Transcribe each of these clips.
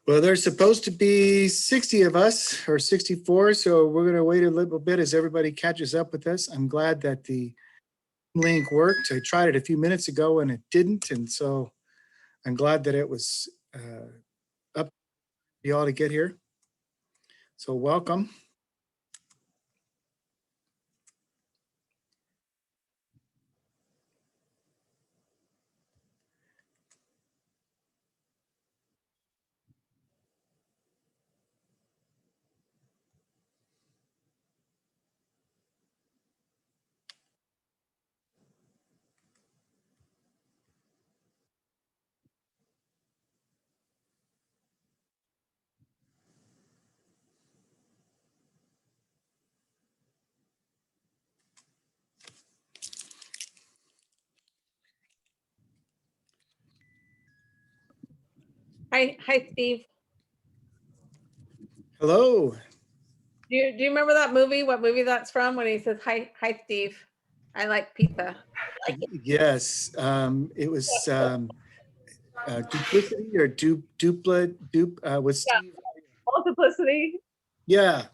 Well, there's supposed to be 60 of us or 64, so we're going to wait a little bit as everybody catches up with us. I'm glad that the link worked. I tried it a few minutes ago and it didn't, and so I'm glad that it was up for y'all to get here. So welcome. Hi, Steve. Hello. Do you remember that movie? What movie that's from? When he says, "Hi, Steve. I like pizza." Yes, it was Duplicity or with Steve. Multiplicity. Yeah.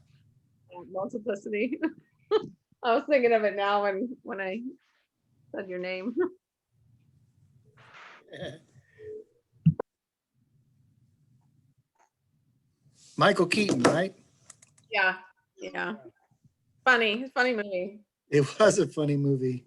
Multiplicity. I was thinking of it now when I said your name. Michael Keaton, right? Yeah. Funny movie. It was a funny movie.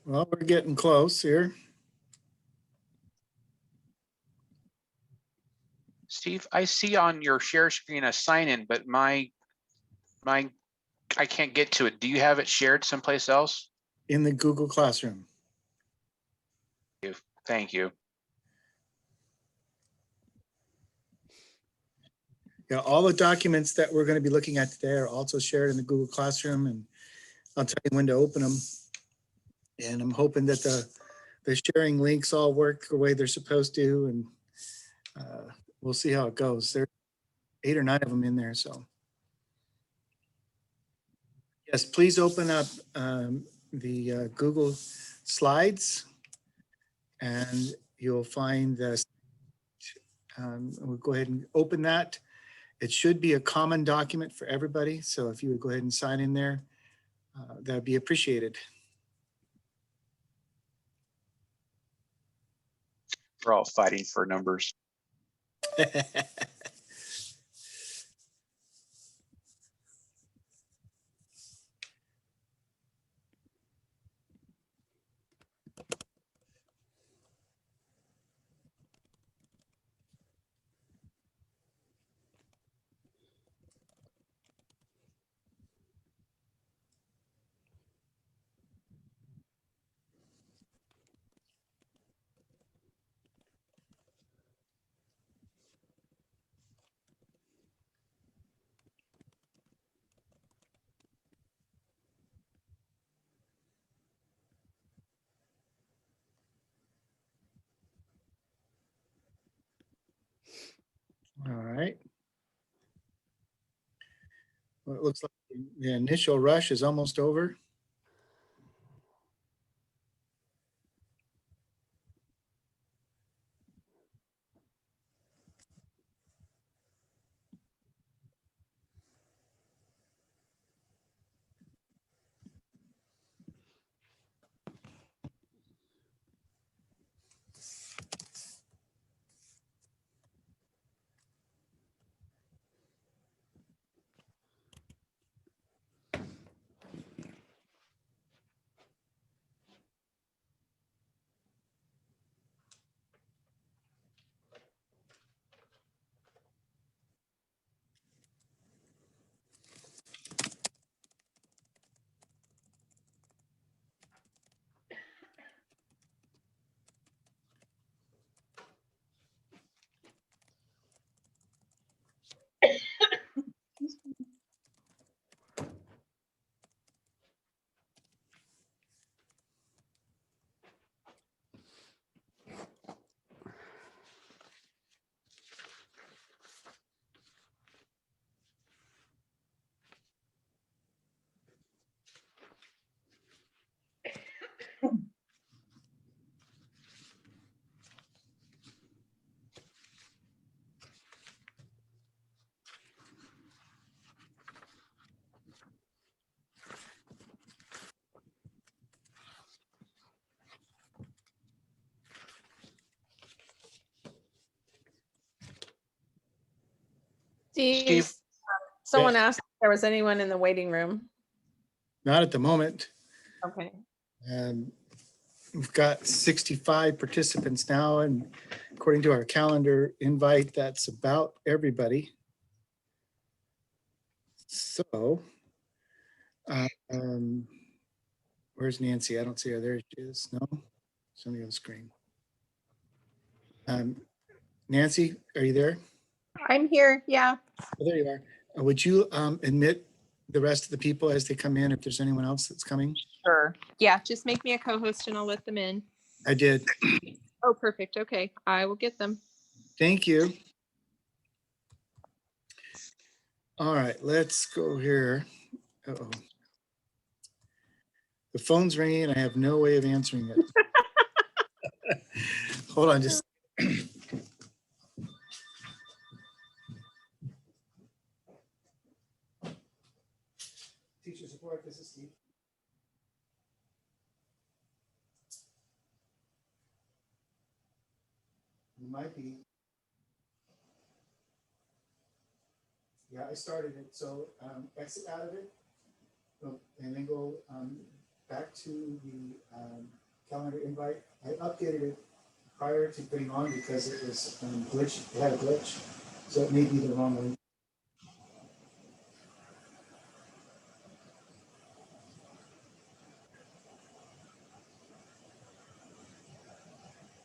Well, we're getting close here. Steve, I see on your share screen a sign in, but my I can't get to it. Do you have it shared someplace else? In the Google Classroom. Thank you. Yeah, all the documents that we're going to be looking at today are also shared in the Google Classroom, and I'll tell you when to open them. And I'm hoping that the sharing links all work the way they're supposed to, and we'll see how it goes. There are 8 or 9 of them in there, so. Yes, please open up the Google Slides, and you'll find the, we'll go ahead and open that. It should be a common document for everybody, so if you would go ahead and sign in there, that'd be appreciated. We're all fighting for numbers. All right. Well, it looks like the initial rush is almost over. Steve, someone asked if there was anyone in the waiting room. Not at the moment. Okay. We've got 65 participants now, and according to our calendar invite, that's about everybody. So, where's Nancy? I don't see her. There she is. No, somebody on the screen. Nancy, are you there? I'm here, yeah. Oh, there you are. Would you admit the rest of the people as they come in, if there's anyone else that's coming? Sure. Yeah, just make me a co-host and I'll let them in. I did. Oh, perfect. Okay, I will get them. Thank you. All right, let's go here. Uh-oh. The phone's ringing and I have no way of answering it. Hold on, just. Teacher support, this is Steve. You might be. Yeah, I started it, so exit out of it. And then go back to the calendar invite. I updated it prior to putting on because it was glitched, it had a glitch. So it may be the wrong link.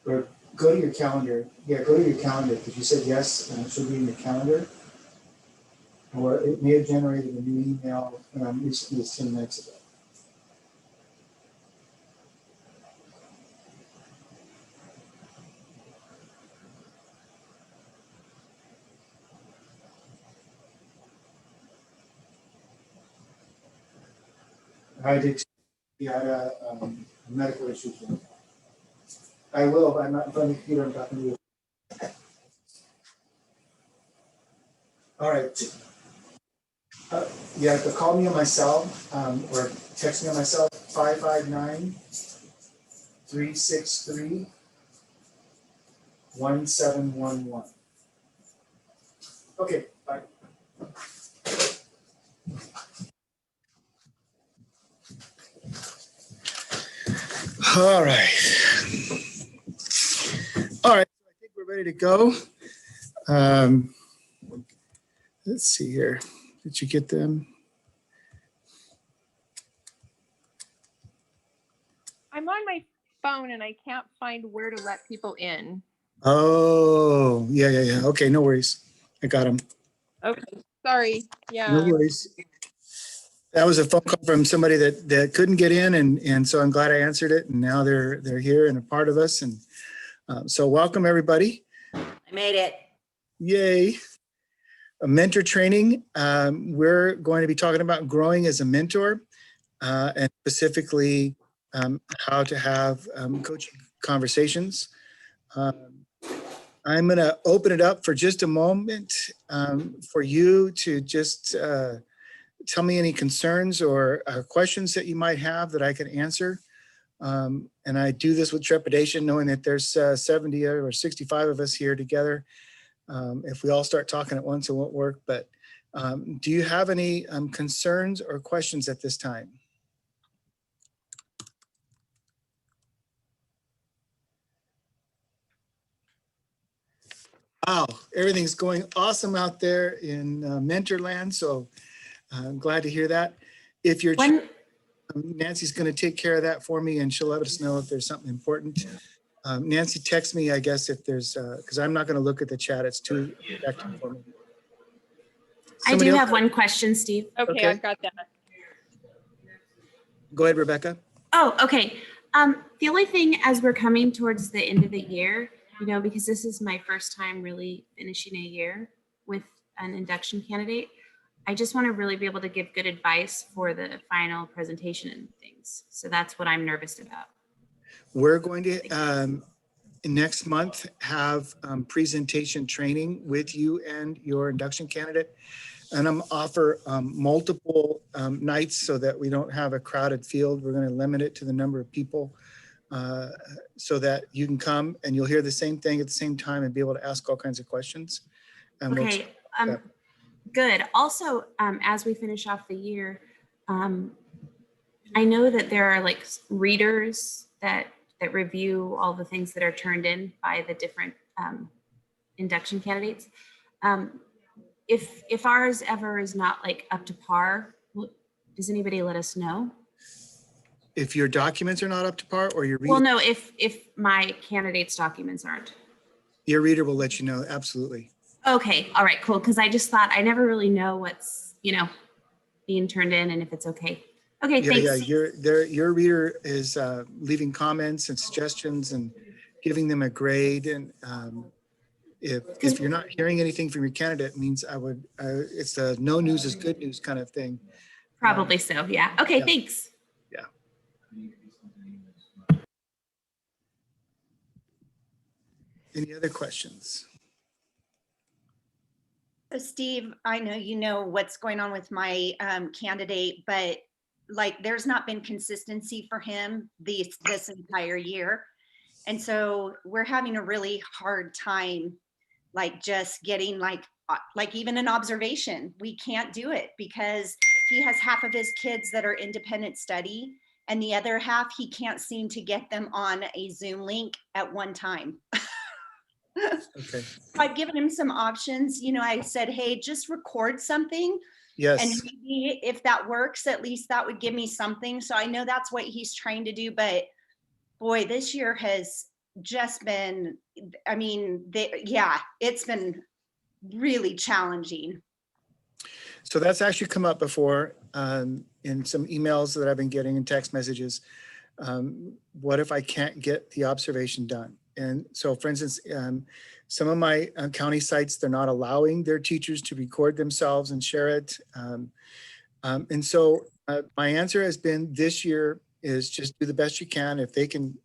Or go to your calendar. Yeah, go to your calendar because you said yes, and it should be in the calendar. Or it may have generated a new email recently, 10 minutes ago. I did. He had a medical issue. I will, but I'm not in front of the computer. I'm talking to you. All right. You have to call me on my cell or text me on my cell, 559-363-1711. Okay, bye. All right. All right, I think we're ready to go. Let's see here. Did you get them? I'm on my phone and I can't find where to let people in. Oh, yeah. Okay, no worries. I got them. Okay, sorry. No Yeah. worries. That was a phone call from somebody that couldn't get in, and so I'm glad I answered it. And now they're here and a part of us. And so welcome everybody. I made it. Yay. A mentor training. We're going to be talking about growing as a mentor and specifically how to have coaching conversations. I'm going to open it up for just a moment for you to just tell me any concerns or questions that you might have that I can answer. And I do this with trepidation, knowing that there's 70 or 65 of us here together. If we all start talking at once, it won't work. But do you have any concerns or questions at this time? Wow, everything's going awesome out there in Mentorland. So I'm glad to hear that. If you're Nancy's going to take care of that for me, and she'll let us know if there's something important. Nancy, text me, I guess, if there's, because I'm not going to look at the chat. It's too active for me. I do have one question, Steve. Okay, Okay. I've got that. Go ahead, Rebecca. Oh, okay. The only thing as we're coming towards the end of the year, you know, because this is my first time really finishing a year with an induction candidate, I just want to really be able to give good advice for the final presentation and things. So that's what I'm nervous about. We're going to next month have presentation training with you and your induction candidate. And I'm offer multiple nights so that we don't have a crowded field. We're going to limit it to the number of people so that you can come and you'll hear the same thing at the same time and be able to ask all kinds of questions. And Okay, good. Also, as we finish off the year, I know that there are like readers that review all the things that are turned in by the different induction candidates. If ours ever is not like up to par, does anybody let us know? If your documents are not up to par or your reader, Well, no, if my candidate's documents aren't. your reader will let you know. Absolutely. Okay, all right, cool. Because I just thought I never really know what's, you know, being turned in and if it's okay. Okay, Yeah, thanks. yeah. Your reader is leaving comments and suggestions and giving them a grade. And if you're not hearing anything from your candidate, it means it's a no news is good news kind of thing. Probably so, yeah. Okay, Yeah. thanks. Any other questions? So Steve, I know you know what's going on with my candidate, but like there's not been consistency for him this entire year. And so we're having a really hard time, like just getting like even an observation. We can't do it because he has half of his kids that are independent study and the other half, he can't seem to get them on a Zoom link at one time. Okay. I've given him some options. You know, I said, hey, just record something. Yes. And maybe if that works, at least that would give me something. So I know that's what he's trying to do. But boy, this year has just been, I mean, it's been really challenging. So that's actually come up before in some emails that I've been getting and text messages. What if I can't get the observation done? And so, for instance, some of my county sites, they're not allowing their teachers to record themselves and share it. And so my answer has been this year is just do the best you can. If they can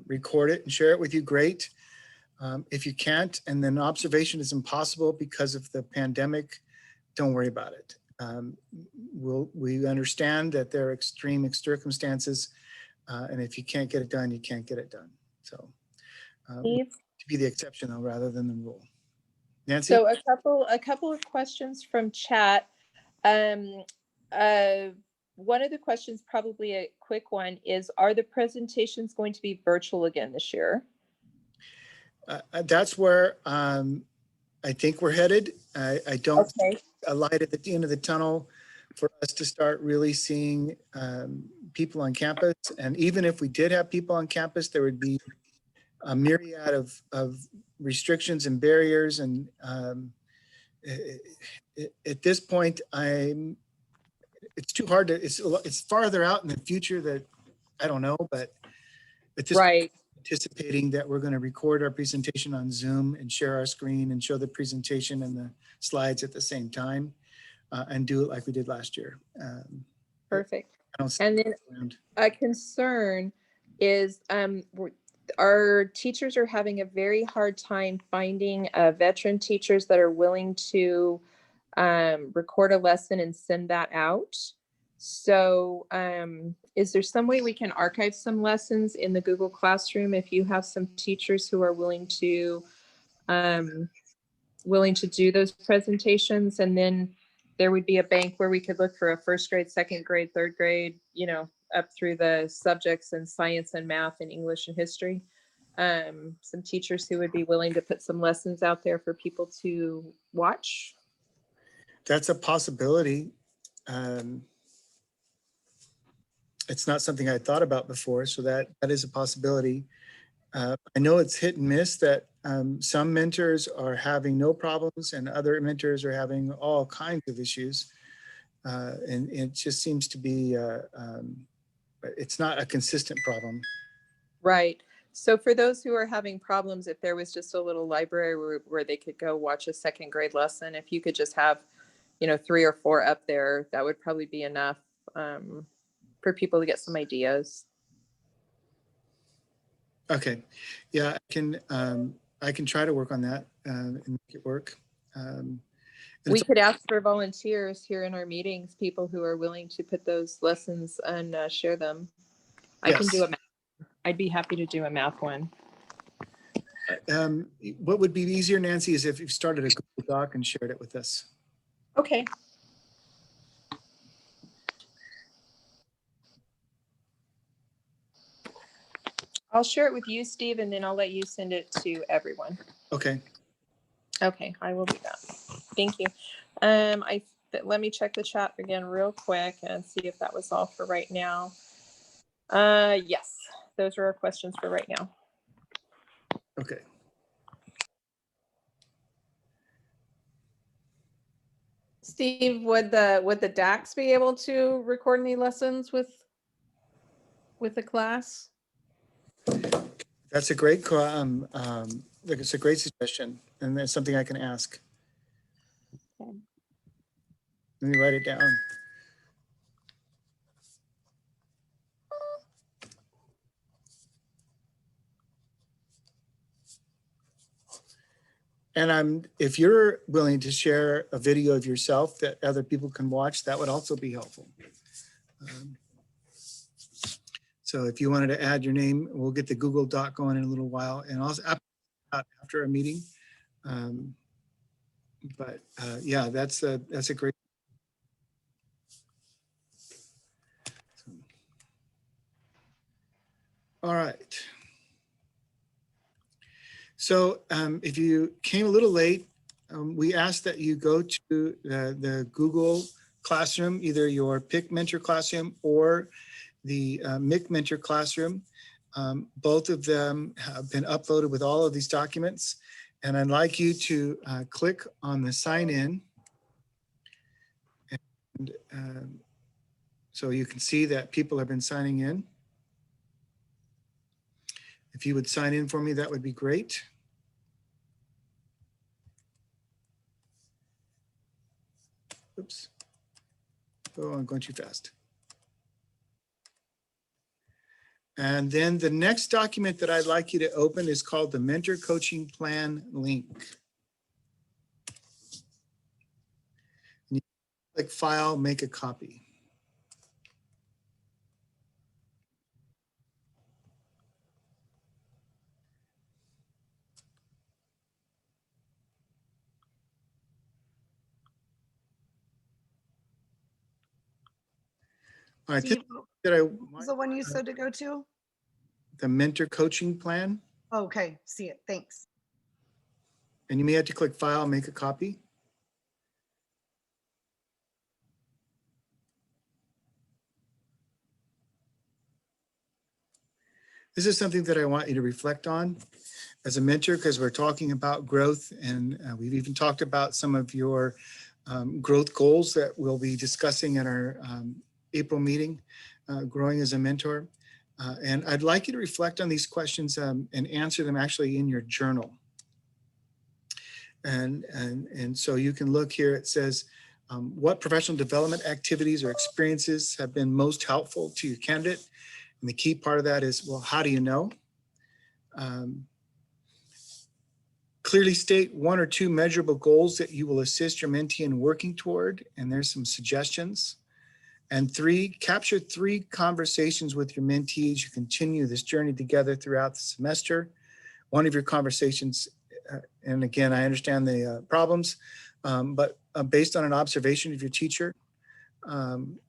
record it and share it with you, great. If you can't, and then observation is impossible because of the pandemic, don't worry about it. We understand that there are extreme circumstances, and if you can't get it done, you can't get it done. So. Steve? To be the exception though, rather than the rule. Nancy? So a couple of questions from chat. One of the questions, probably a quick one, is are the presentations going to be virtual again this year? That's where I think we're headed. I don't Okay. see a light at the end of the tunnel for us to start really seeing people on campus. And even if we did have people on campus, there would be a myriad of restrictions and barriers. And at this point, it's too hard to, it's farther out in the future that I don't know, but at this Right. anticipating that we're going to record our presentation on Zoom and share our screen and show the presentation and the slides at the same time, and do it like we did last year. Perfect. I don't see And then around. a concern is our teachers are having a very hard time finding veteran teachers that are willing to record a lesson and send that out. So is there some way we can archive some lessons in the Google Classroom if you have some teachers who are willing to do those presentations? And then there would be a bank where we could look for a first grade, second grade, third grade, you know, up through the subjects in science and math and English and history. Some teachers who would be willing to put some lessons out there for people to watch. That's a possibility. It's not something I thought about before, so that is a possibility. I know it's hit and miss that some mentors are having no problems and other mentors are having all kinds of issues. And it just seems to be, it's not a consistent problem. Right. So for those who are having problems, if there was just a little library where they could go watch a second grade lesson, if you could just have, you know, 3 or 4 up there, that would probably be enough for people to get some ideas. Okay. Yeah, I can try to work on that and make it work. We could ask for volunteers here in our meetings, people who are willing to put those lessons and share them. I can do Yes. a math. I'd be happy to do a math one. What would be easier, Nancy, is if you started a Google Doc and shared it with us. Okay. I'll share it with you, Steve, and then I'll let you send it to everyone. Okay. Okay, I will do that. Thank you. Let me check the chat again real quick and see if that was all for right now. Yes, those are our questions for right now. Okay. Steve, would the DACs be able to record any lessons with the class? That's a great, it's a great suggestion, and that's something I can ask. Okay. Let me write it down. And if you're willing to share a video of yourself that other people can watch, that would also be helpful. So if you wanted to add your name, we'll get the Google Doc going in a little while, and also after a meeting. Yeah, that's a great. All right. So if you came a little late, we asked that you go to the Google Classroom, either your PIC Mentor Classroom or the MIC Mentor Classroom. Both of them have been uploaded with all of these documents. And I'd like you to click on the sign in. And so you can see that people have been signing in. If you would sign in for me, that would be great. Oops. Oh, I'm going too fast. And then the next document that I'd like you to open is called the Mentor Coaching Plan link. And you click File, make a copy. All right, Steve, that the one you said to go to? the Mentor Coaching Plan, Okay, see it. Thanks. and you may have to click File, make a copy. This is something that I want you to reflect on as a mentor, because we're talking about growth, and we've even talked about some of your growth goals that we'll be discussing in our April meeting, growing as a mentor. And I'd like you to reflect on these questions and answer them actually in your journal. And so you can look here, it says, what professional development activities or experiences have been most helpful to your candidate? And the key part of that is, well, how do you know? Clearly state 1 or 2 measurable goals that you will assist your mentee in working toward. And there's some suggestions. And 3, capture 3 conversations with your mentee as you continue this journey together throughout the semester. One of your conversations, and again, I understand the problems, but based on an observation of your teacher,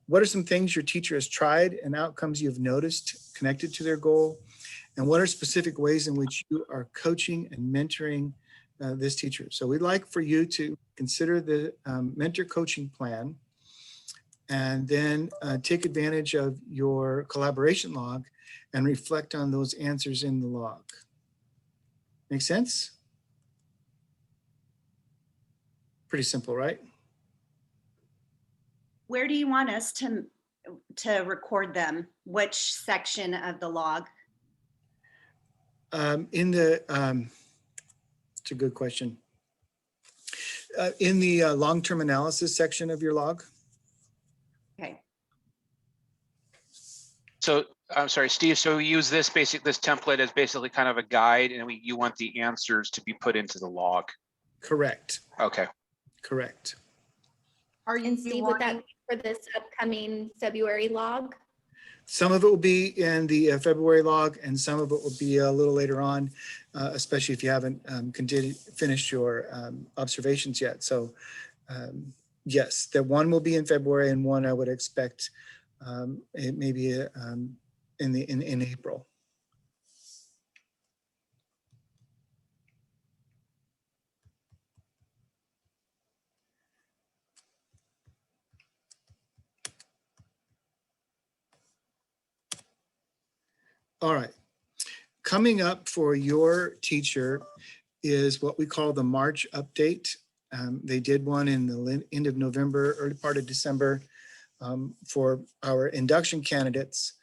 what are some things your teacher has tried and outcomes you've noticed connected to their goal? And what are specific ways in which you are coaching and mentoring this teacher? So we'd like for you to consider the mentor coaching plan and then take advantage of your collaboration log and reflect on those answers in the log. Make sense? Pretty simple, right? Where do you want us to record them? Which section of the log? It's a good question. In the long-term analysis section of your log. Okay. So I'm sorry, Steve. So we use this template as basically kind of a guide, and you want the answers to be put into the log. Correct. Okay. Correct. Are And you Steve, would that wanting, be for this upcoming February log? Some of it will be in the February log, and some of it will be a little later on, especially if you haven't finished your observations yet. So yes, the one will be in February, and one I would expect it may be in April. All right. Coming up for your teacher is what we call the March update. They did one in the end of November, early part of December for our induction candidates.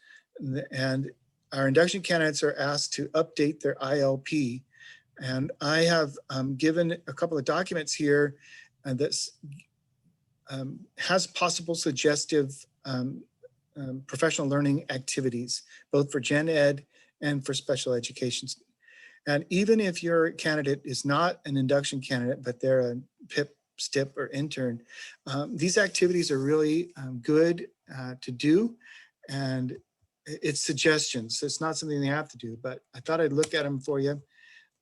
And our induction candidates are asked to update their ILP. And I have given a couple of documents here that has possible suggestive professional learning activities, both for gen ed and for special education. And even if your candidate is not an induction candidate, but they're a PIP, STIP, or intern, these activities are really good to do. And it's suggestions. So it's not something they have to do, but I thought I'd look at them for you.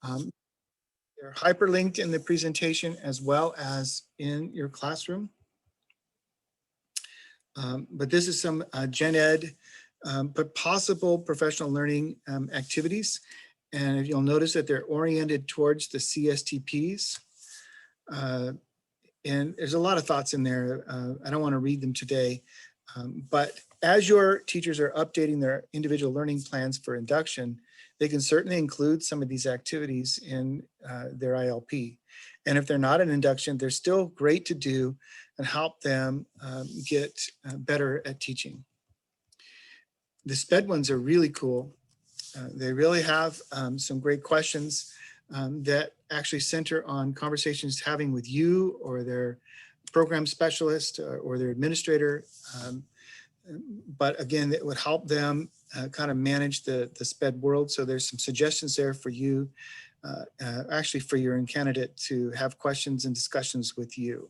They're hyperlinked in the presentation as well as in your classroom. But this is some gen ed, but possible professional learning activities. And you'll notice that they're oriented towards the CSTPs. And there's a lot of thoughts in there. I don't want to read them today, but as your teachers are updating their individual learning plans for induction, they can certainly include some of these activities in their ILP. And if they're not an induction, they're still great to do and help them get better at teaching. The SPED ones are really cool. They really have some great questions that actually center on conversations having with you or their program specialist or their administrator. But again, it would help them kind of manage the SPED world. So there's some suggestions there for you, actually for your candidate to have questions and discussions with you.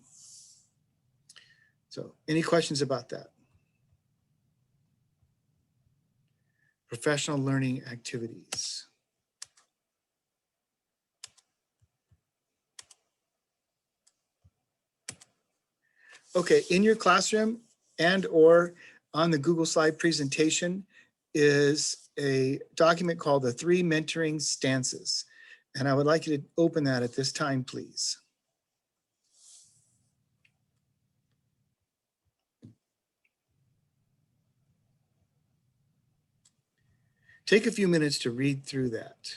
So any questions about that? Professional learning activities. Okay, in your classroom and or on the Google slide presentation is a document called the 3 mentoring stances. And I would like you to open that at this time, please. Take a few minutes to read through that.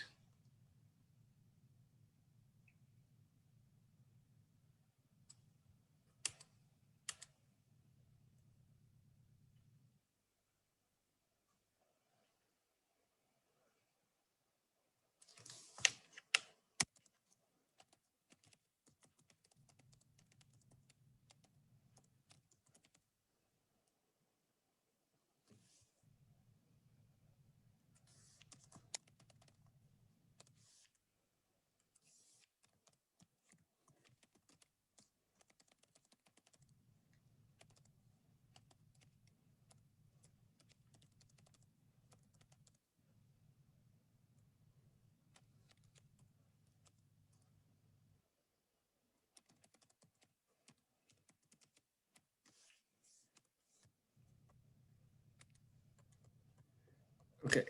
Okay.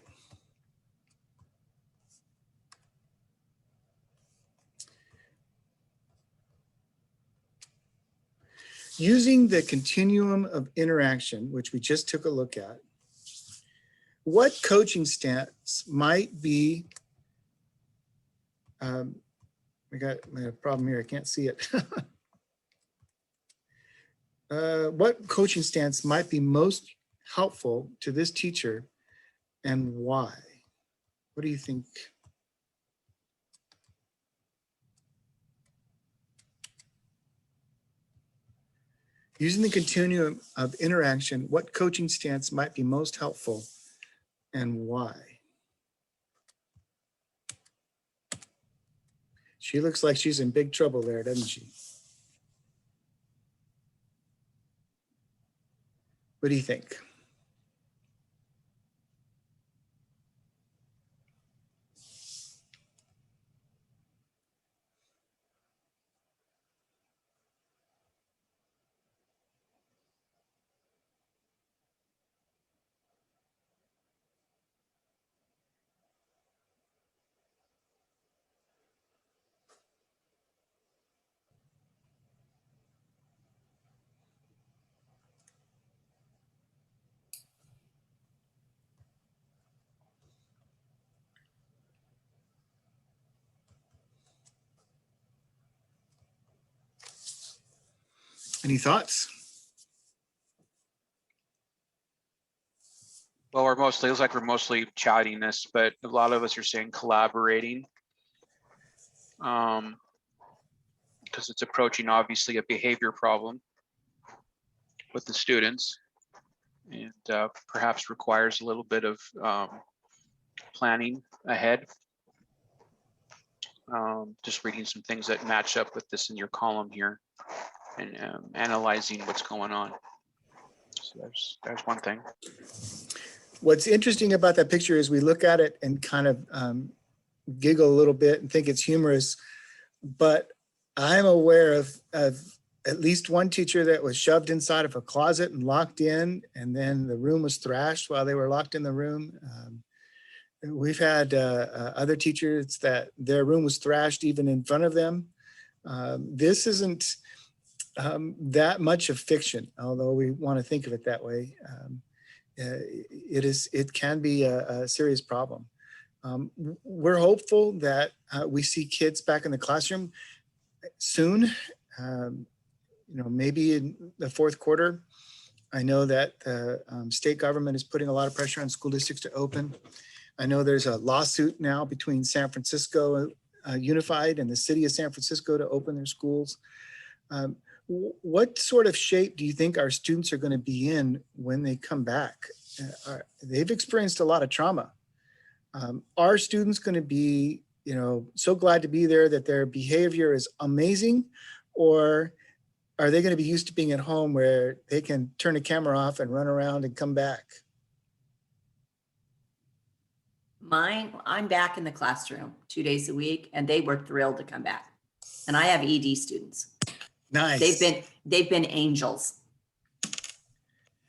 Using the continuum of interaction, which we just took a look at, what coaching stance might be, I got a problem here, I can't see it. What coaching stance might be most helpful to this teacher and why? What do you think? Using the continuum of interaction, what coaching stance might be most helpful and why? She looks like she's in big trouble there, doesn't she? What do you think? Any thoughts? Well, looks like we're mostly chatting this, but a lot of us are saying collaborating. Because it's approaching obviously a behavior problem with the students and perhaps requires a little bit of planning ahead. Just reading some things that match up with this in your column here and analyzing what's going on. So there's one thing. What's interesting about that picture is we look at it and kind of giggle a little bit and think it's humorous, but I'm aware of at least one teacher that was shoved inside of a closet and locked in, and then the room was thrashed while they were locked in the room. We've had other teachers that their room was thrashed even in front of them. This isn't that much of fiction, although we want to think of it that way. It can be a serious problem. We're hopeful that we see kids back in the classroom soon, maybe in the fourth quarter. I know that the state government is putting a lot of pressure on school districts to open. I know there's a lawsuit now between San Francisco Unified and the city of San Francisco to open their schools. What sort of shape do you think our students are going to be in when they come back? They've experienced a lot of trauma. Are students going to be, so glad to be there that their behavior is amazing, or are they going to be used to being at home where they can turn the camera off and run around and come back? I'm back in the classroom 2 days a week, and they were thrilled to come back. And I have ED students. Nice. They've been angels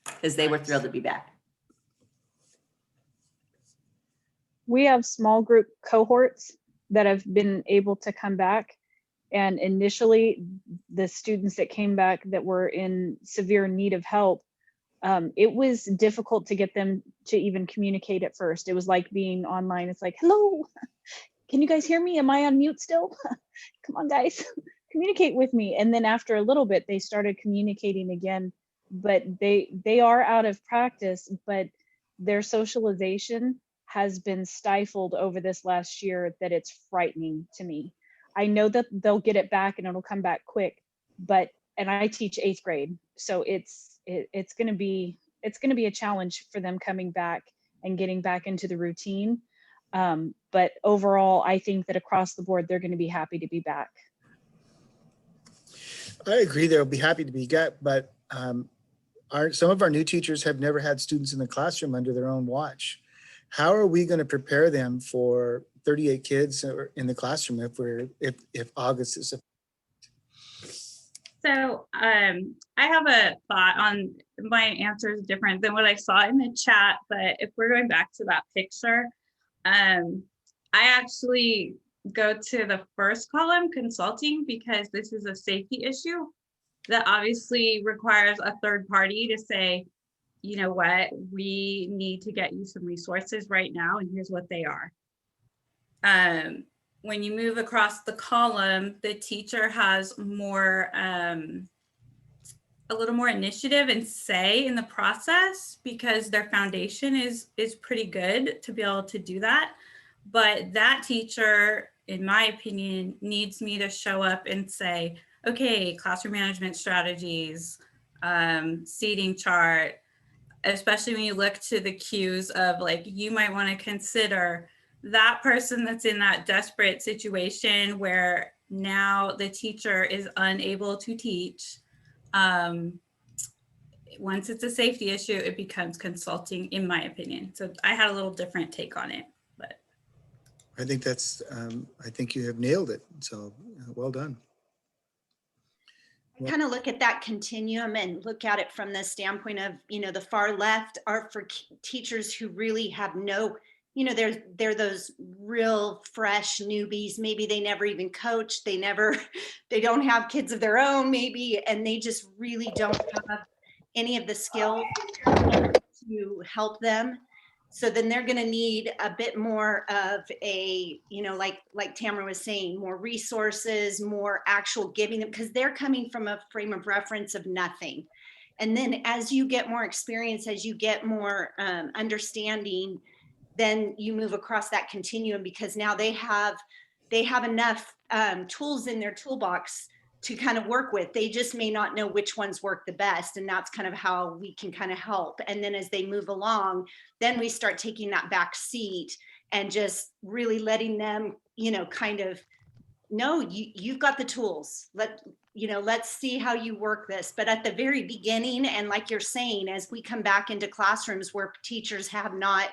because they were thrilled to be back. We have small group cohorts that have been able to come back. And initially, the students that came back that were in severe need of help, it was difficult to get them to even communicate at first. It was like being online. It's like, hello, can you guys hear me? Am I on mute still? Come on, guys, communicate with me. And then after a little bit, they started communicating again, but they are out of practice, but their socialization has been stifled over this last year that it's frightening to me. I know that they'll get it back and it'll come back quick, and I teach 8th grade. So it's going to be a challenge for them coming back and getting back into the routine. But overall, I think that across the board, they're going to be happy to be back. I agree, they'll be happy to be back, but some of our new teachers have never had students in the classroom under their own watch. How are we going to prepare them for 38 kids in the classroom if August is? So I have a thought on my answer is different than what I saw in the chat, but if we're going back to that picture, I actually go to the first column, consulting, because this is a safety issue that obviously requires a third party to say, you know what, we need to get you some resources right now, and here's what they are. When you move across the column, the teacher has more, a little more initiative and say in the process because their foundation is pretty good to be able to do that. But that teacher, in my opinion, needs me to show up and say, okay, classroom management strategies, seating chart, especially when you look to the cues of like, you might want to consider that person that's in that desperate situation where now the teacher is unable to teach. Once it's a safety issue, it becomes consulting, in my opinion. So I had a little different take on it, but. I think that's, I think you have nailed it. So well done. Kind of look at that continuum and look at it from the standpoint of, you know, the far left are for teachers who really have no, you know, they're those real fresh newbies. Maybe they never even coached. They don't have kids of their own maybe, and they just really don't have any of the skills to help them. So then they're going to need a bit more of a, you know, like Tamara was saying, more resources, more actual giving them, because they're coming from a frame of reference of nothing. And then as you get more experience, as you get more understanding, then you move across that continuum because now they have enough tools in their toolbox to kind of work with. They just may not know which ones work the best. And that's kind of how we can kind of help. And then as they move along, then we start taking that back seat and just really letting them, you know, kind of, no, you've got the tools. Let's see how you work this. But at the very beginning, and like you're saying, as we come back into classrooms where teachers have not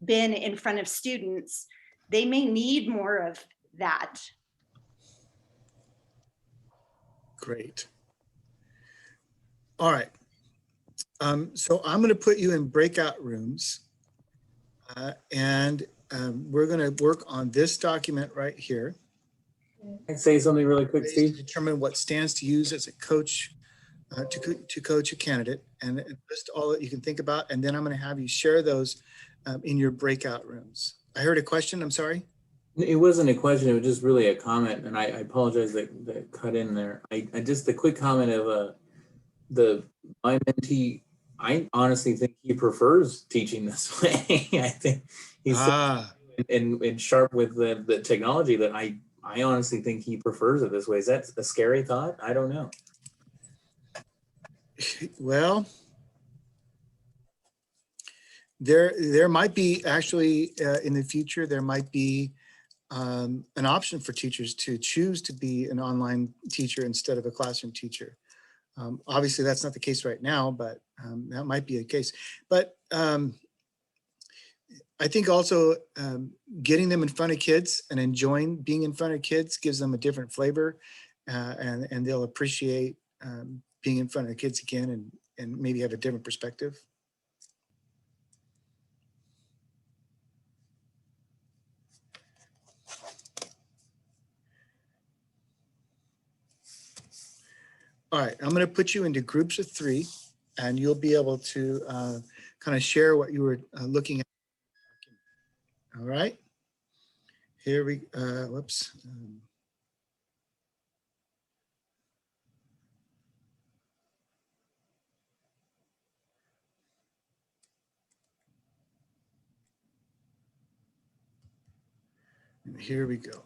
been in front of students, they may need more of that. Great. All right. So I'm going to put you in breakout rooms and we're going to work on this document right here. Can I say something really quick, Ways Steve? to determine what stands to use as a coach to coach a candidate, and just all that you can think about. And then I'm going to have you share those in your breakout rooms. I heard a question. I'm sorry. It wasn't a question, it was just really a comment, and I apologize that cut in there. I just the quick comment of my mentee, I honestly think he prefers teaching this way. I think he's so and sharp with the technology that I honestly think he prefers it this way. Is that a scary thought? I don't know. Well, there might be actually in the future, there might be an option for teachers to choose to be an online teacher instead of a classroom teacher. Obviously, that's not the case right now, but that might be a case. But I think also getting them in front of kids and enjoying being in front of kids gives them a different flavor, and they'll appreciate being in front of kids again and maybe have a different perspective. All right, I'm going to put you into groups of 3, and you'll be able to kind of share what you were looking at. All right, here we, whoops. Here we go.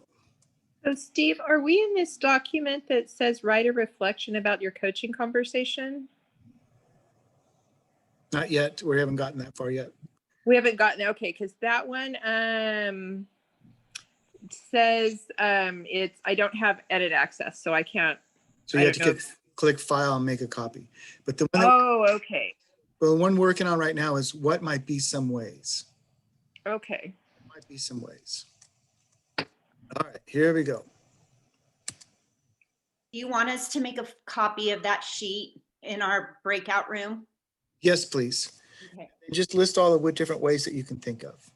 So Steve, are we in this document that says write a reflection about your coaching conversation? Not yet. We haven't gotten that far yet. We haven't gotten, okay, because that one says I don't have edit access, so I can't. So you have to click file and make a copy. But the one okay. The one we're working on right now is what might be some ways. Okay. Might be some ways. All right, here we go. Do you want us to make a copy of that sheet in our breakout room? Yes, please. Okay. Just list all the different ways that you can think of.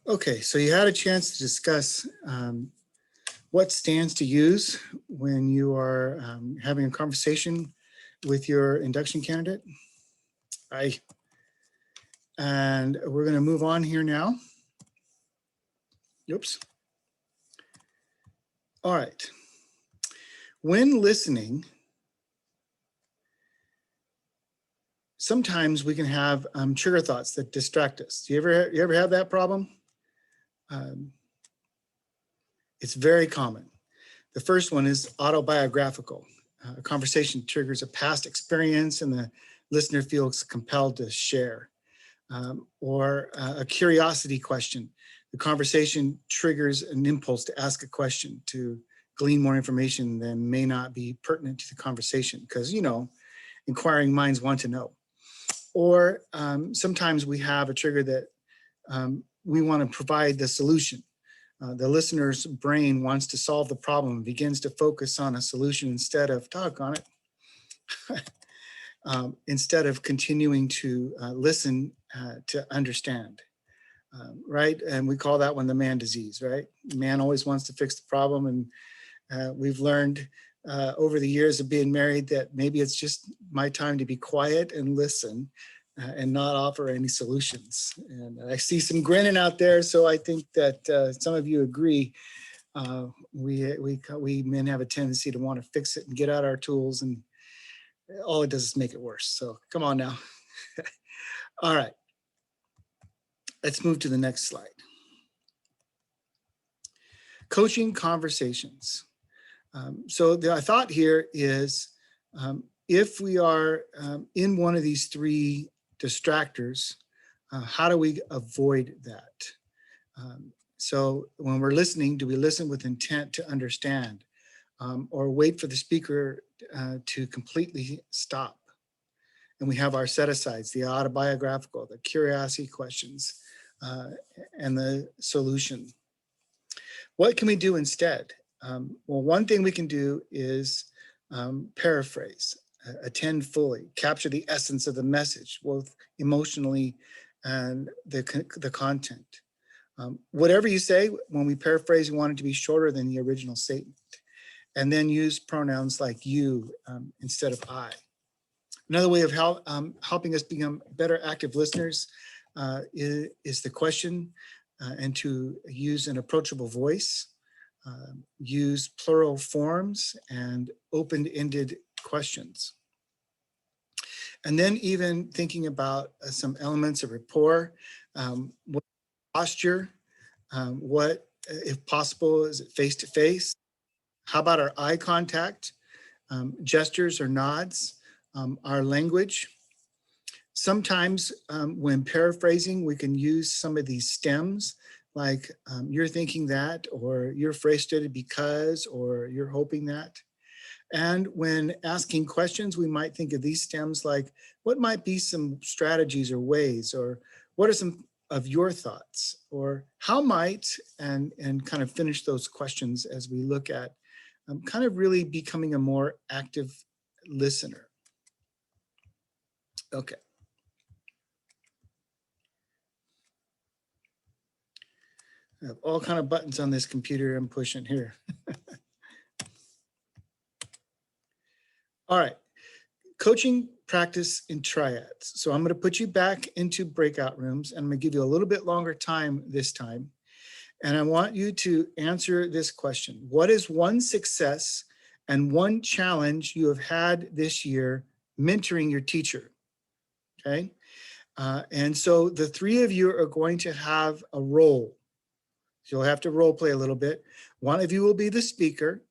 Okay, so you had a chance to discuss what stands to use when you are having a conversation with your induction candidate. And we're going to move on here now. Oops. All right. When listening, sometimes we can have trigger thoughts that distract us. You ever have that problem? It's very common. The first one is autobiographical. A conversation triggers a past experience and the listener feels compelled to share. Or a curiosity question. The conversation triggers an impulse to ask a question, to glean more information that may not be pertinent to the conversation, because, you know, inquiring minds want to know. Or sometimes we have a trigger that we want to provide the solution. The listener's brain wants to solve the problem and begins to focus on a solution instead of talk on it. Instead of continuing to listen to understand, right? And we call that one the man disease, right? Man always wants to fix the problem. And we've learned over the years of being married that maybe it's just my time to be quiet and listen and not offer any solutions. And I see some grinning out there, so I think that some of you agree. We men have a tendency to want to fix it and get out our tools, and all it does is make it worse. So come on now. All right. Let's move to the next slide. Coaching conversations. So the thought here is if we are in one of these three distractors, how do we avoid that? So when we're listening, do we listen with intent to understand or wait for the speaker to completely stop? And we have our set-asides, the autobiographical, the curiosity questions, and the solution. What can we do instead? Well, one thing we can do is paraphrase, attend fully, capture the essence of the message, both emotionally and the content. Whatever you say, when we paraphrase, we want it to be shorter than the original statement. And then use pronouns like you instead of I. Another way of helping us become better active listeners is the question and to use an approachable voice, use plural forms and open-ended questions. And then even thinking about some elements of rapport, what posture, what, if possible, is it face-to-face? How about our eye contact, gestures or nods, our language? Sometimes when paraphrasing, we can use some of these stems, like you're thinking that, or you're frustrated because, or you're hoping that. And when asking questions, we might think of these stems like, what might be some strategies or ways, or what are some of your thoughts, or how might, and kind of finish those questions as we look at kind of really becoming a more active listener. Okay. I have all kind of buttons on this computer I'm pushing here. All right, coaching practice in triads. So I'm going to put you back into breakout rooms, and I'm going to give you a little bit longer time this time. And I want you to answer this question. What is one success and one challenge you have had this year mentoring your teacher? Okay. And so the three of you are going to have a role. You'll have to role play a little bit. One of you will be the speaker,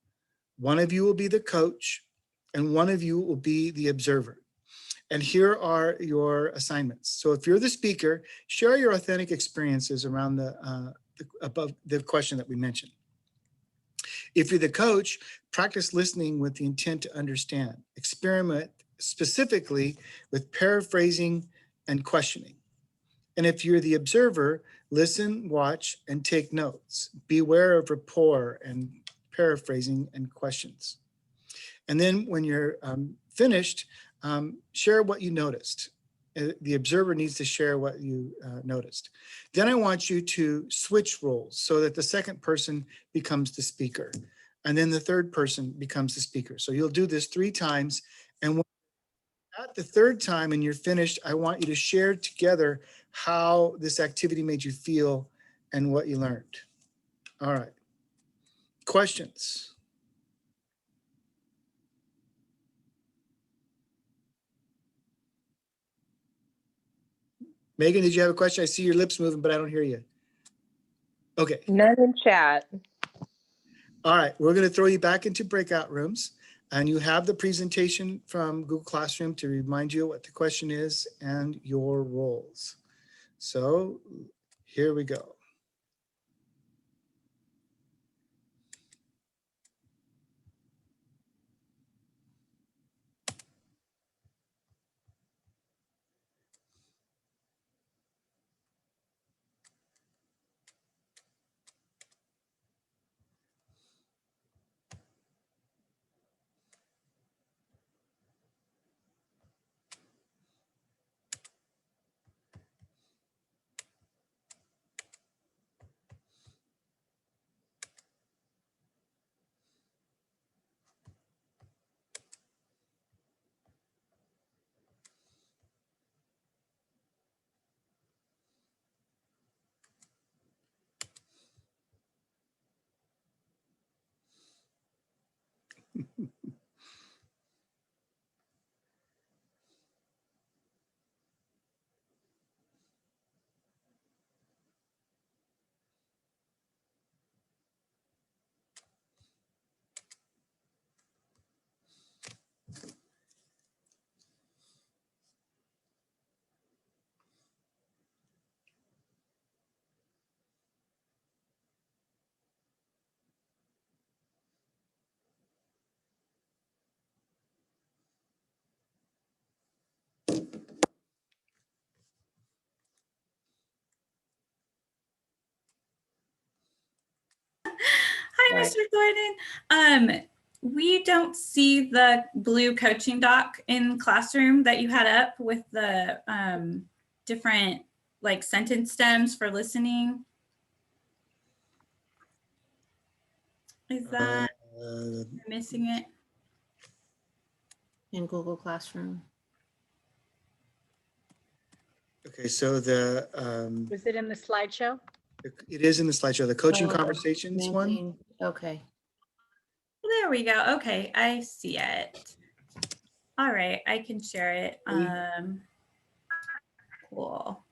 one of you will be the coach, and one of you will be the observer. And here are your assignments. So if you're the speaker, share your authentic experiences around above the question that we mentioned. If you're the coach, practice listening with the intent to understand. Experiment specifically with paraphrasing and questioning. And if you're the observer, listen, watch, and take notes. Beware of rapport and paraphrasing and questions. And then when you're finished, share what you noticed. the observer needs to share what you noticed. Then I want you to switch roles so that the second person becomes the speaker. And then the third person becomes the speaker. So you'll do this 3 times. And when at the third time and you're finished, I want you to share together how this activity made you feel and what you learned. All right. Questions? Megan, did you have a question? I see your lips moving, but I don't hear you. Okay. None in chat. All right. We're going to throw you back into breakout rooms, and you have the presentation from Google Classroom to remind you what the question is and your roles. So here we go. Hi, Right. Mr. Gordon. We don't see the blue coaching doc in Classroom that you had up with the different like sentence stems for listening. Is that missing it? In Google Classroom. Okay, so the Was it in the slideshow? it is in the slideshow, the coaching Oh, conversations one. maintaining- Okay. There we go. Okay, I see it. All right, I can share it. Cool.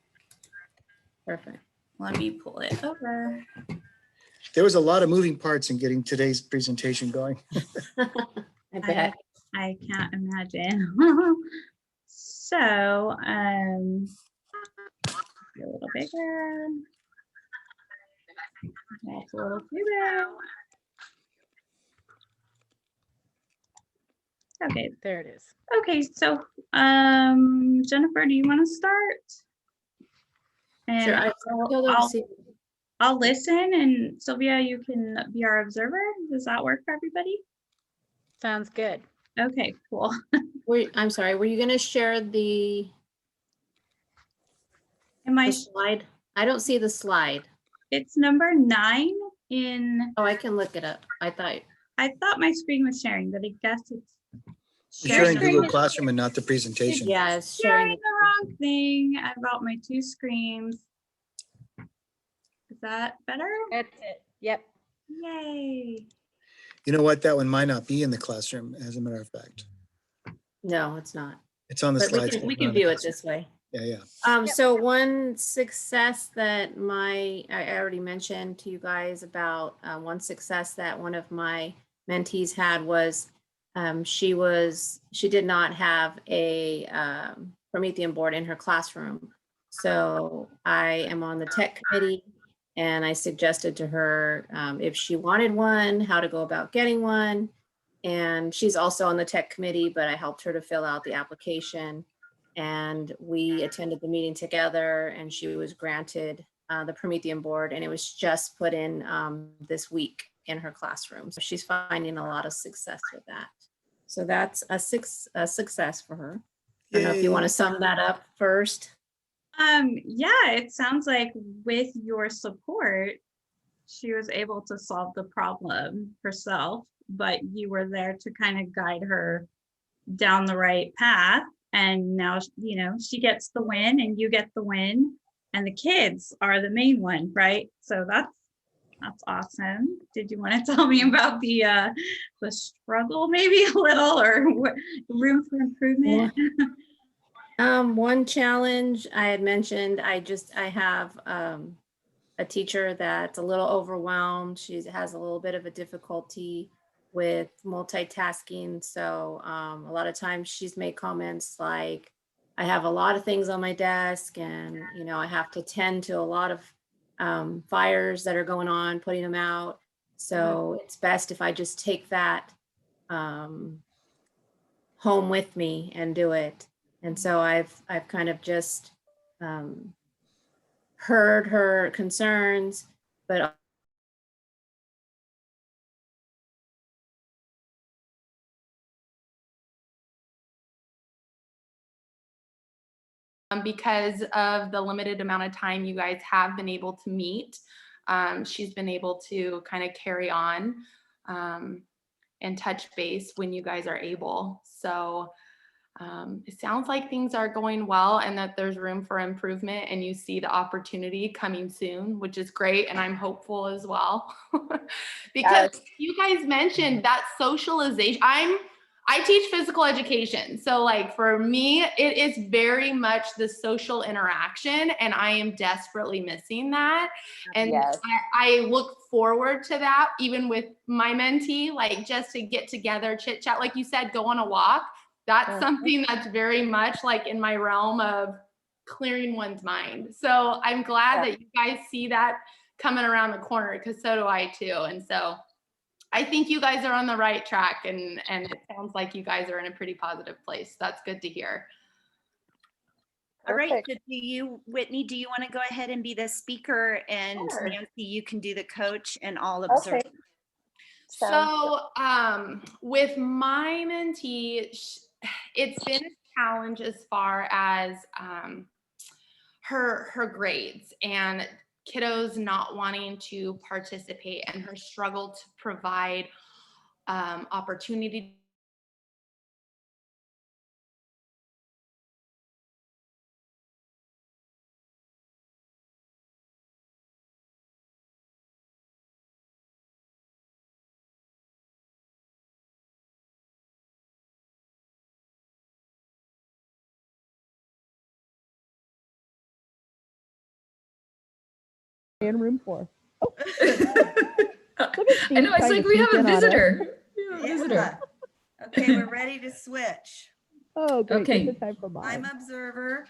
Perfect. Let me pull it over. There was a lot of moving parts in getting today's presentation going. I bet. I can't imagine. So, a little bigger. That's a little bigger. Okay, There it is. okay, so Jennifer, do you want to start? And Sure, I still don't see. I'll listen, and Sylvia, you can be our observer. Does that work for everybody? Sounds good. Okay, cool. I'm sorry, were you gonna share the Am I? slide? I don't see the slide. It's number 9 in. Oh, I can look it up. I thought my screen was sharing, but I guess it's You're sharing sharing. Google Classroom and not the presentation. Yeah, it's Sharing sharing. the wrong thing. I brought my 2 screens. Is that better? That's it. Yep. Yay. You know what? That one might not be in the classroom, as a matter of fact. No, it's not. It's on the But slides. we but can not in the view it classroom. this way. Yeah, yeah. So one success that I already mentioned to you guys about one success that one of my mentees had was she did not have a Promethean board in her classroom. So I am on the tech committee, and I suggested to her if she wanted one, how to go about getting one. And she's also on the tech committee, but I helped her to fill out the application. And we attended the meeting together, and she was granted the Promethean board, and it was just put in this week in her classroom. So she's finding a lot of success with that. So that's a success for her. I don't know if you want Yay. to sum that up first. Yeah, it sounds like with your support, she was able to solve the problem herself, but you were there to kind of guide her down the right path. And now, she gets the win and you get the win, and the kids are the main one, right? So that's awesome. Did you want to tell me about the struggle maybe a little, or what room for improvement? One challenge I had mentioned, I have a teacher that's a little overwhelmed. She has a little bit of a difficulty with multitasking. So a lot of times she's made comments like, I have a lot of things on my desk and, I have to tend to a lot of fires that are going on, putting them out. So it's best if I just take that home with me and do it. And so I've kind of just heard her concerns, but because of the limited amount of time you guys have been able to meet. She's been able to kind of carry on and touch base when you guys are able. So it sounds like things are going well and that there's room for improvement, and you see the opportunity coming soon, which is great. And I'm hopeful as well. Because you guys mentioned that socialization. I teach physical education. So like for me, it is very much the social interaction, and I am desperately missing that. And I look forward to that even with my mentee, like just to get together, chit chat, like you said, go on a walk. That's something that's very much like in my realm of clearing one's mind. So I'm glad that you guys see that coming around the corner, because so do I too. And so I think you guys are on the right track, and it sounds like you guys are in a pretty positive place. That's good to hear. All right, so Whitney, do you want to go ahead and be the speaker, and Sure. Nancy, you can do the coach, and I'll observe. Okay. So with my mentee, it's been a challenge as far as her grades and kiddos not wanting to participate, and her struggle to provide opportunity in room 4. Oh. I know, it's like we have a visitor. Visitor. Okay, we're ready to switch. Oh, great. Okay. Just in time for mine. I'm observer.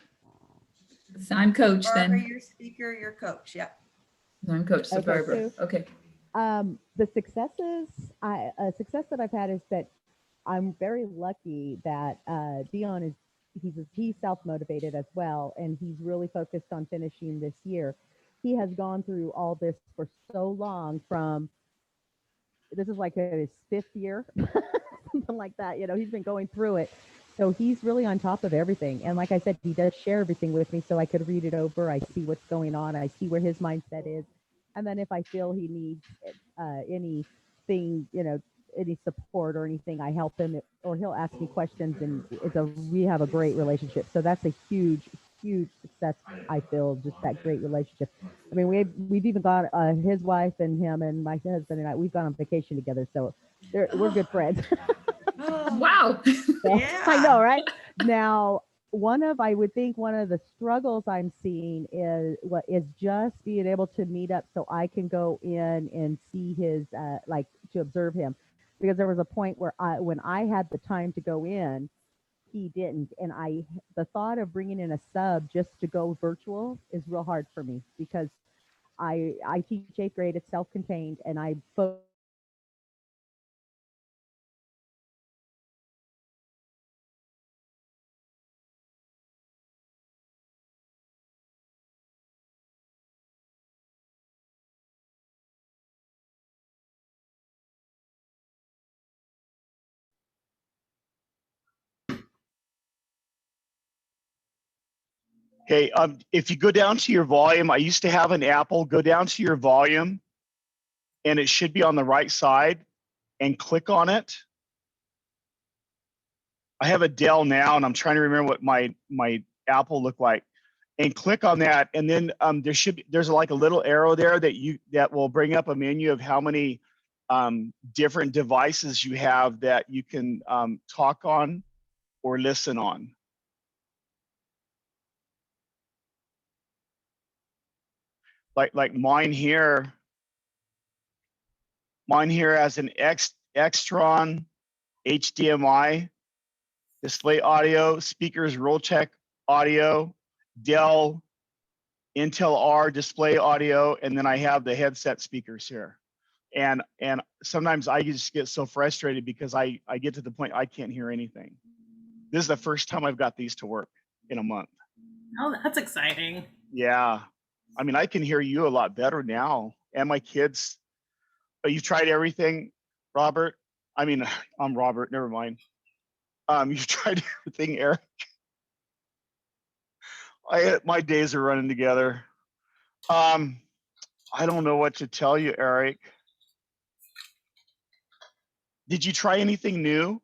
So I'm coach Barbara, then. you're speaker, you're coach. Yeah. I'm coach, so Okay, Barbara. so- Okay. The successes, a success that I've had is that I'm very lucky that Dion is he's self-motivated as well, and he's really focused on finishing this year. He has gone through all this for so long. This is like his 5th year, something like that. He's been going through it. So he's really on top of everything. And like I said, he does share everything with me so I could read it over. I see what's going on. I see where his mindset is. And then if I feel he needs anything, any support or anything, I help him, or he'll ask me questions, and we have a great relationship. So that's a huge success. I feel just that great relationship. I mean, we've even got his wife and him and my husband and I, we've gone on vacation together. So we're good friends. Wow. So, I know, right? Now, I would think one of the struggles I'm seeing is just being able to meet up so I can go in and see his, to observe him. Because there was a point where when I had the time to go in, he didn't. And the thought of bringing in a sub just to go virtual is real hard for me, because I teach 8th grade, it's self-contained, and I focus Okay, if you go down to your volume, I used to have an Apple, go down to your volume and it should be on the right side and click on it. I have a Dell now and I'm trying to remember what my Apple looked like. And click on that, and then there's like a little arrow there that will bring up a menu of how many different devices you have that you can talk on or listen on. Like mine here has an Extron HDMI, display audio, speakers, Roltech audio, Dell Intel R display audio, and then I have the headset speakers here. And sometimes I just get so frustrated because I get to the point I can't hear anything. This is the first time I've got these to work in a month. Oh, that's exciting. Yeah. I mean, I can hear you a lot better now, and my kids. But you've tried everything, Robert? I mean, I'm Robert, never mind. You've tried everything, Eric. My days are running together. I don't know what to tell you, Eric. Did you try anything new?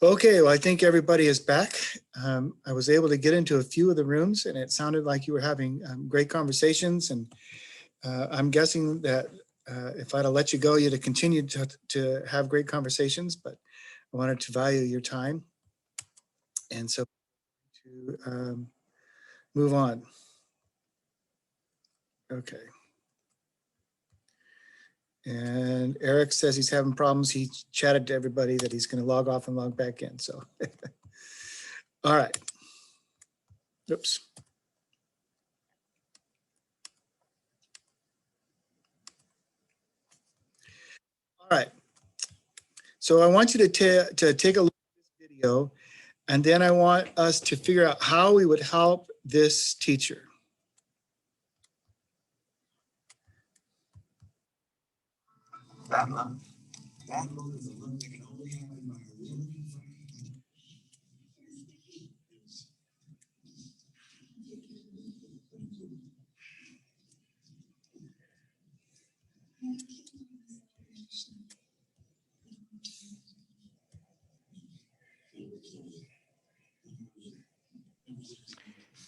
Okay, well, I think everybody is back. I was able to get into a few of the rooms and it sounded like you were having great conversations. And I'm guessing that if I'd have let you go, you'd have continued to have great conversations, but I wanted to value your time. And so to move on. Okay. And Eric says he's having problems. He chatted to everybody that he's going to log off and log back in. So, all right. Oops. All right. So I want you to take a look at this video, and then I want us to figure out how we would help this teacher.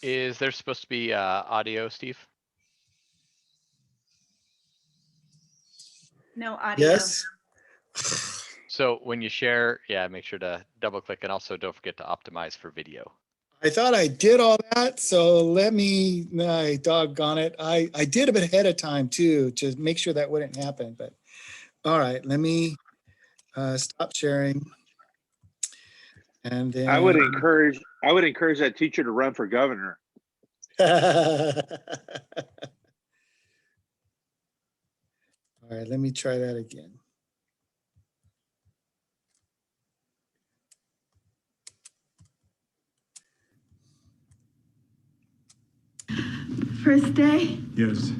Is there supposed to be audio, Steve? No audio. Yes. So when you share, yeah, make sure to double click and also don't forget to optimize for video. I thought I did all that, so let me, doggone it. I did a bit ahead of time too, to make sure that wouldn't happen, but all right, let me stop sharing. And then I would encourage that teacher to run for governor. All right, let me try that again. First day, Yes,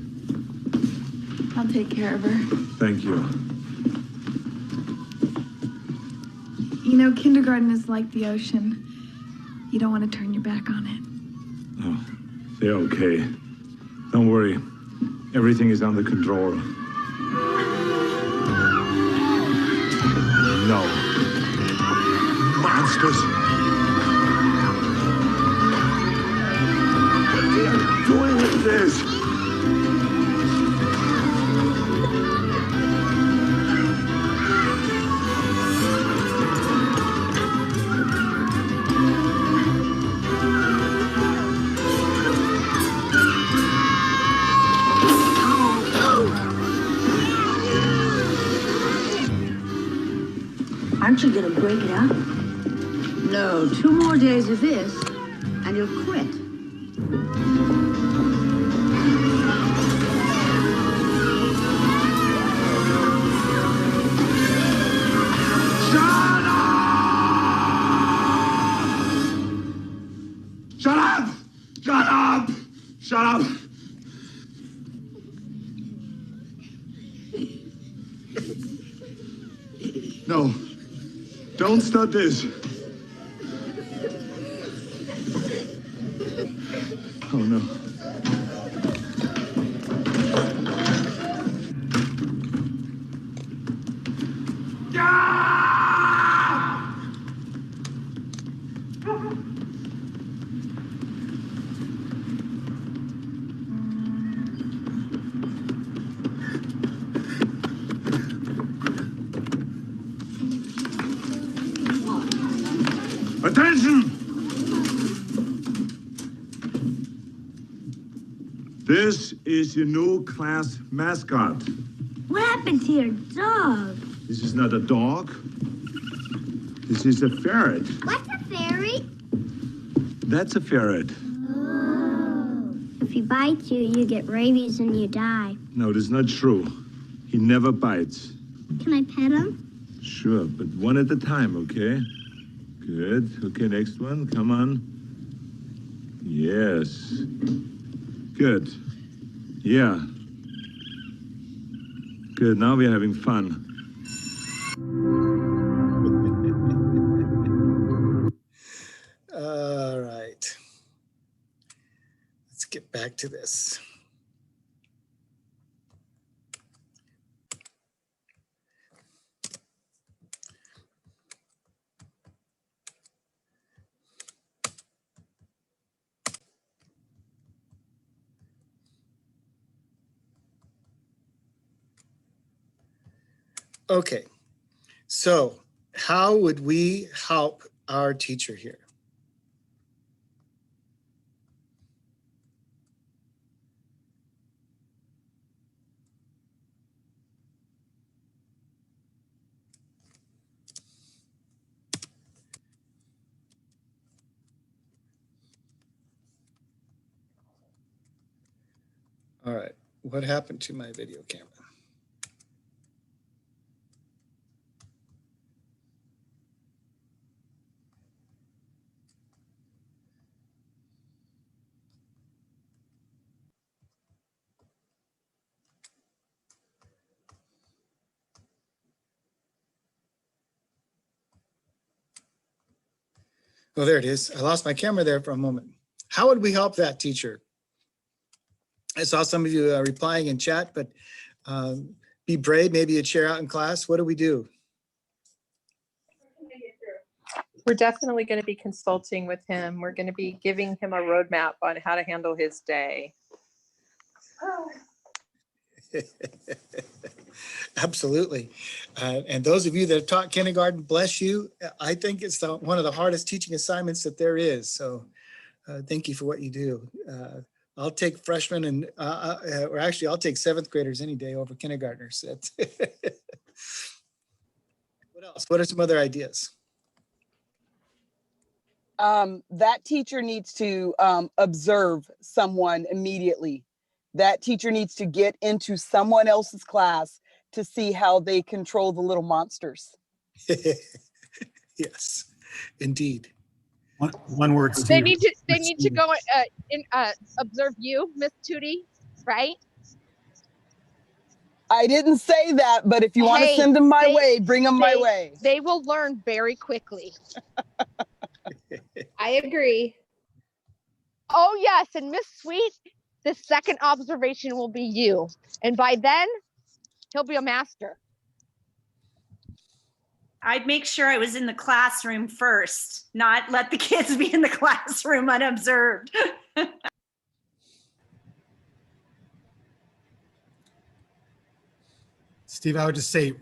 I'll take care of her. thank you. You know, kindergarten is like the ocean. You don't want to turn your back on it. Oh, they're okay. Don't worry. Everything is under control. No. Monsters. What are you doing with this? Aren't you gonna break it up? No, 2 more days of this, and you'll quit. Shut up! Shut up! Shut up! No. Don't start this. Oh no. Attention! This is your new class mascot. What happened to your dog? This is not a dog. This is a ferret. What's a fairy? That's a ferret. Oh. If he bites you, you get rabies and you die. No, that's not true. He never bites. Can I pet him? Sure, but one at a time, okay? Good. Okay, next one. Come on. Yes. Good. Yeah. Good. Now we're having fun. All right. Let's get back to this. Okay, so how would we help our teacher here? All right, what happened to my video camera? Oh, there it is. I lost my camera there for a moment. How would we help that teacher? I saw some of you replying in chat, but be brave, maybe a chair out in class. What do we do? We're definitely going to be consulting with him. We're going to be giving him a roadmap on how to handle his day. Absolutely. And those of you that have taught kindergarten, bless you. I think it's one of the hardest teaching assignments that there is. So thank you for what you do. I'll take freshmen and, or actually I'll take 7th graders any day over kindergartners. What else? What are some other ideas? That teacher needs to observe someone immediately. That teacher needs to get into someone else's class to see how they control the little monsters. Yes, indeed. One word. They need to go observe you, Miss Tootie, right? I didn't say that, but if you want to send them my way, bring them my way. They will learn very quickly. I agree. Oh yes, and Miss Sweet, the second observation will be you. And by then, he'll be a master. I'd make sure I was in the classroom first, not let the kids be in the classroom unobserved. Steve, I would just say,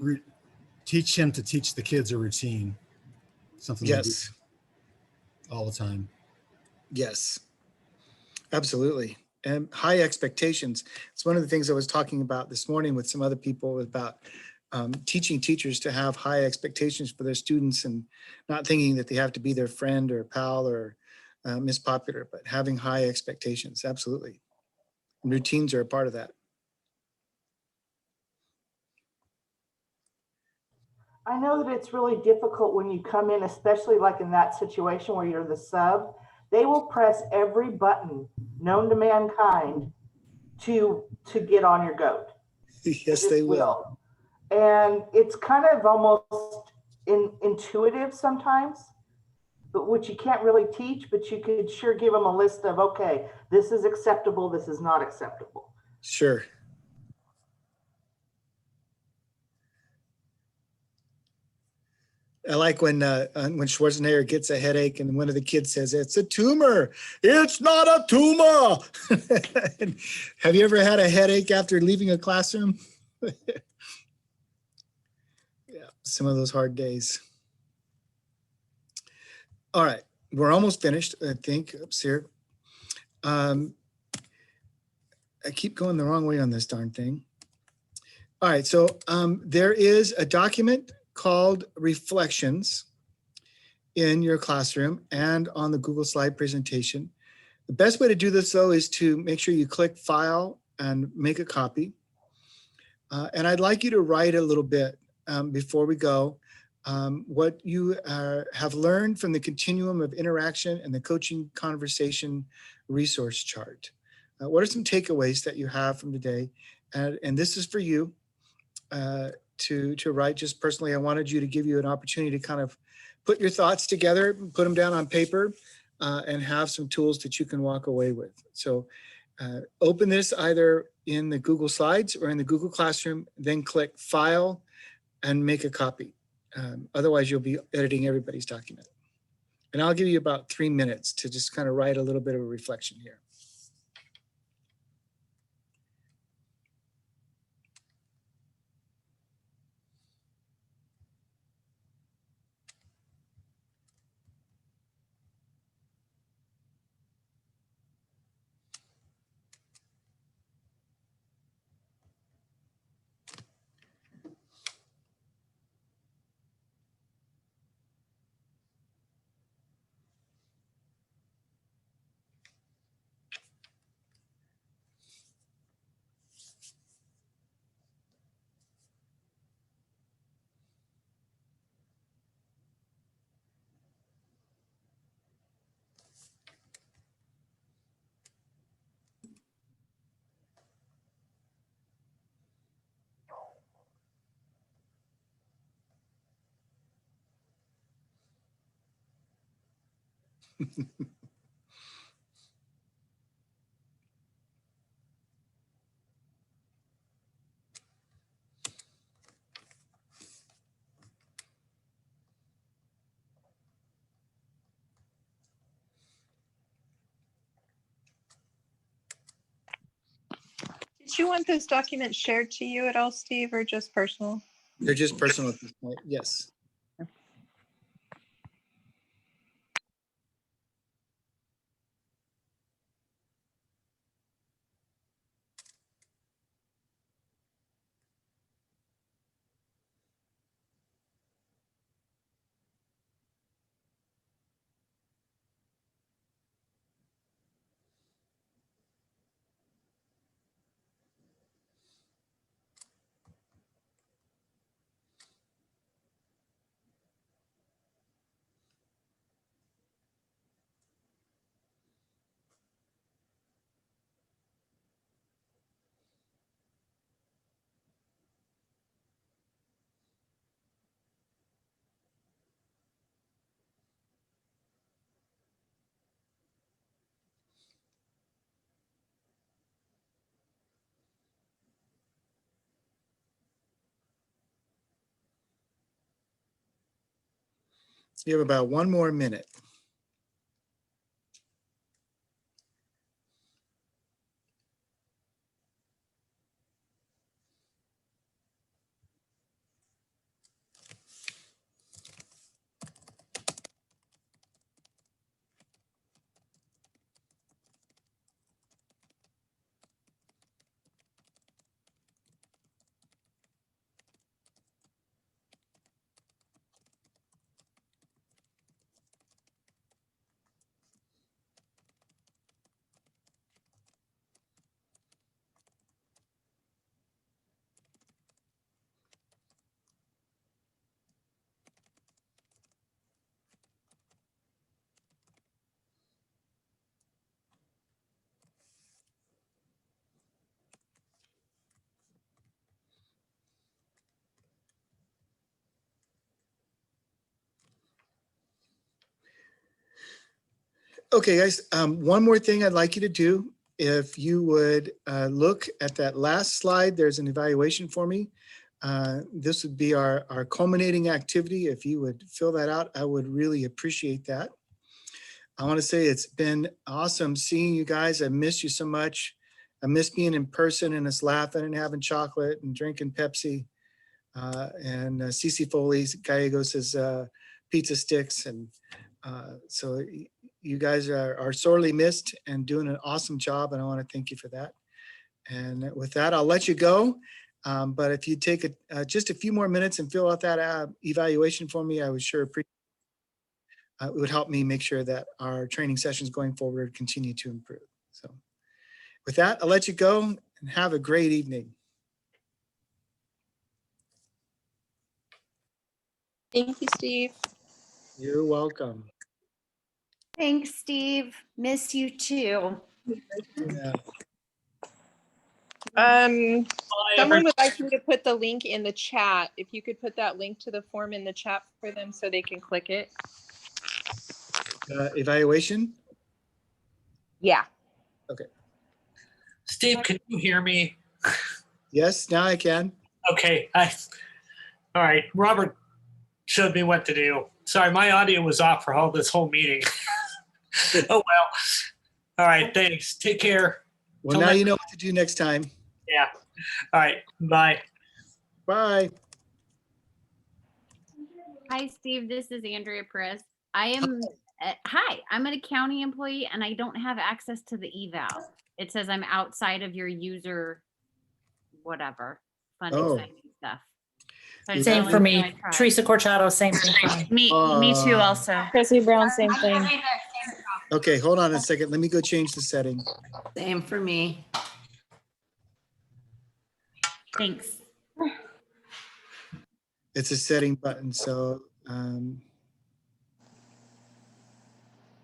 teach him to teach the kids a routine. Something they do all the time. Yes, absolutely. And high expectations. It's one of the things I was talking about this morning with some other people about teaching teachers to have high expectations for their students and not thinking that they have to be their friend or pal or Miss Popular, but having high expectations. Absolutely. And routines are a part of that. I know that it's really difficult when you come in, especially like in that situation where you're the sub. They will press every button known to mankind to get on your goat. Yes, they will. And it's kind of almost intuitive sometimes, but which you can't really teach, but you could sure give them a list of, okay, this is acceptable, this is not acceptable. Sure. I like when Schwarzenegger gets a headache and one of the kids says, "It's a tumor." It's not a tumor. Have you ever had a headache after leaving a classroom? Yeah, some of those hard days. All right, we're almost finished, I think, oops here. I keep going the wrong way on this darn thing. All right, so there is a document called Reflections in your classroom and on the Google slide presentation. The best way to do this though is to make sure you click File and make a copy. And I'd like you to write a little bit before we go, what you have learned from the continuum of interaction and the coaching conversation resource chart. What are some takeaways that you have from today? And this is for you. To write. Just personally, I wanted you to give you an opportunity to kind of put your thoughts together, put them down on paper, and have some tools that you can walk away with. So open this either in the Google Slides or in the Google Classroom, then click File and make a copy. Otherwise, you'll be editing everybody's document. And I'll give you about 3 minutes to just kind of write a little bit of a reflection here. Did you want those documents shared to you at all, Steve, or just personal? They're just personal at this point. Yes. You have about 1 more minute. Okay, guys, one more thing I'd like you to do. If you would look at that last slide, there's an evaluation for me. This would be our culminating activity. If you would fill that out, I would really appreciate that. I want to say it's been awesome seeing you guys. I miss you so much. I miss being in person and us laughing and having chocolate and drinking Pepsi. And Cece Foley's Gallegos' pizza sticks. And so you guys are sorely missed and doing an awesome job. And I want to thank you for that. And with that, I'll let you go. But if you take just a few more minutes and fill out that evaluation for me, I would sure appreciate it. It would help me make sure that our training sessions going forward continue to improve. So with that, I'll let you go and have a great evening. Thank you, Steve. You're welcome. Thanks, Steve. Miss you too. Yeah. Someone would like me to put the link in the chat. If you could put that link to the form in the chat for them so they can click it. Evaluation? Yeah. Okay. Steve, can you hear me? Yes, now I can. Okay. All right. Robert showed me what to do. Sorry, my audio was off for this whole meeting. Oh, well. All right. Thanks. Take care. Well, now you know what to do next time. Yeah. All right. Bye. Bye. Hi, Steve. This is Andrea Perez. I am, hi, I'm a county employee and I don't have access to the eval. It says I'm outside of your user, whatever, fun exciting stuff. So Same for me. Teresa Corchado, same thing for me. Me too also. Chrissy Brown, same thing. Okay, hold on a second. Let me go change the setting. Same for me. Thanks. It's a setting button, so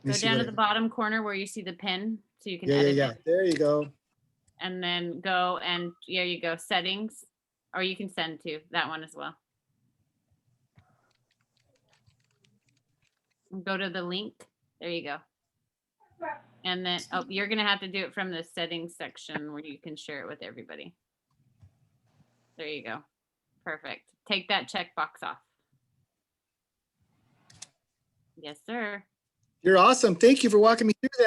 Go down to the bottom corner where you see the pin so you can edit it. There you go. And then go and there you go, settings, or you can send to that one as well. Go to the link. There you go. And then, oh, you're gonna have to do it from the settings section where you can share it with everybody. There you go. Perfect. Take that checkbox off. Yes, sir. You're awesome. Thank you for walking me through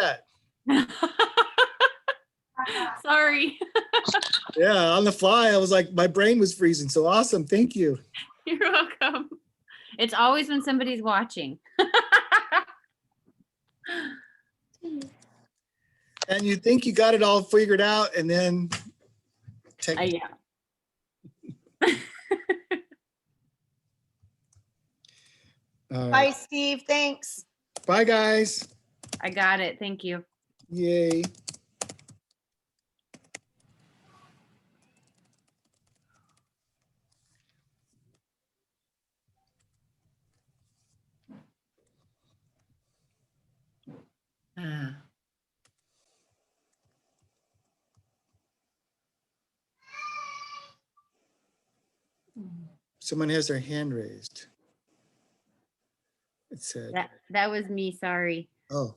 that. Sorry. Yeah, on the fly, I was like, my brain was freezing. So awesome. Thank you. You're welcome. It's always when somebody's watching. And you think you got it all figured out, and then Yeah. All Bye, right. Steve. Thanks. Bye, guys. I got it. Thank you. Yay. Someone has their hand raised. It said, That was me. Sorry. oh,